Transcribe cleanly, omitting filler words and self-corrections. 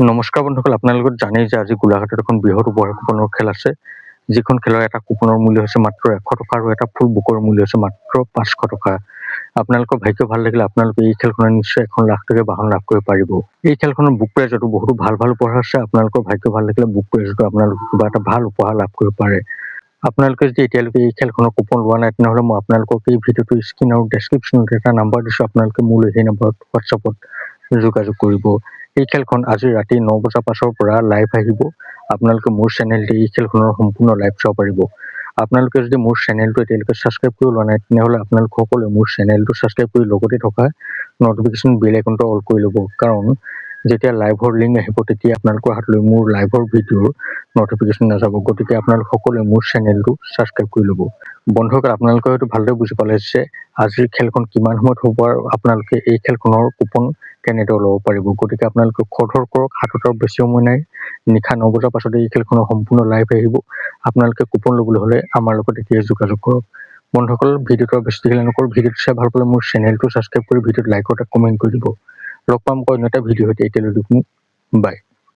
নমস্কাৰ বন্ধুসকল, আপোনালোকে জানেই যে আজি গোলাঘাটত এখন বৃহৎ উপহাৰ কুপনৰ খেল আছে। যিখন খেলৰ এটা কুপনৰ মূল্য হৈছে মাত্ৰ 100 টকা আৰু এটা ফুল বুকৰ মূল্য হৈছে মাত্ৰ 500 টকা। আপোনালোকৰ ভাগ্য ভাল লাগিলে আপোনালোকে এই খেলখনত নিশ্চয় 1 লাখ টকীয়া বাহন লাভ কৰিব পাৰিব। এই খেলখনৰ বুক প্ৰাইজতো বহুতো ভাল উপহাৰ আছে। আপোনালোকৰ ভাগ্য ভাল লাগিলে বুক প্ৰাইজতো আপোনালোকে কিবা এটা ভাল উপহাৰ লাভ কৰিব পাৰে। আপোনালোকে যদি এতিয়ালৈকে এই খেলখনৰ কুপন লোৱা নাই, তেনেহ'লে মই আপোনালোকক এই ভিডিঅ'টোৰ স্ক্ৰীন আৰু ডেছক্ৰিপশ্যনত এটা নাম্বাৰ দিছোঁ। আপোনালোকে মোলৈ সেই নাম্বাৰত হোৱাটছআপত যোগাযোগ কৰিব। এই খেলখন আজি ৰাতি 9 বজাৰ পাছৰ পৰা লাইভ আহিব। আপোনালোকে মোৰ চেনেলতে এই খেলখনৰ সম্পূৰ্ণ লাইভ চাব পাৰিব। আপোনালোকে যদি মোৰ চেনেলটো এতিয়ালৈকে ছাবস্ক্ৰাইব কৰি লোৱা নাই, তেনেহ'লে আপোনালোক সকলোৱে মোৰ চেনেলটো ছাবস্ক্ৰাইব কৰি লগতে থকা নটিফিকেশ্যন বেল আইকনটো অল কৰি ল'ব। কাৰণ যেতিয়া লাইভৰ লিংক আহিব, তেতিয়া আপোনালোকৰ হাতলৈ মোৰ লাইভৰ ভিডিঅ'ৰ নটিফিকেশ্যন নাযাব। গতিকে আপোনালোক সকলোৱে মোৰ চেনেলটো ছাবস্ক্ৰাইব কৰি ল'ব। বন্ধুসকল, আপোনালোকে হয়তো ভালদৰে বুজি পালে যে আজিৰ খেলখন কিমান সময়ত হ'ব আৰু আপোনালোকে এই খেলখনৰ কুপন কেনেদৰে ল'ব পাৰিব। গতিকে আপোনালোকে খৰধৰ কৰক, হাতত আৰু বেছি সময় নাই। নিশা 9 বজাৰ পাছতে এই খেলখনৰ সম্পূৰ্ণ লাইভ আহিব। আপোনালোকে কুপন ল'বলৈ হ'লে আমাৰ লগত এতিয়াই যোগাযোগ কৰক। বন্ধুসকল, ভিডিঅ'টো বেছি দীঘল নকৰোঁ। ভিডিঅ'টো চাই ভাল পালে মোৰ চেনেলটো ছাবস্ক্ৰাইব কৰি ভিডিঅ'ত লাইক এটা কমেণ্ট কৰি দিব। লগ পাম অন্য এটা ভিডিঅ' সৈতে। এতিয়ালৈ বাই।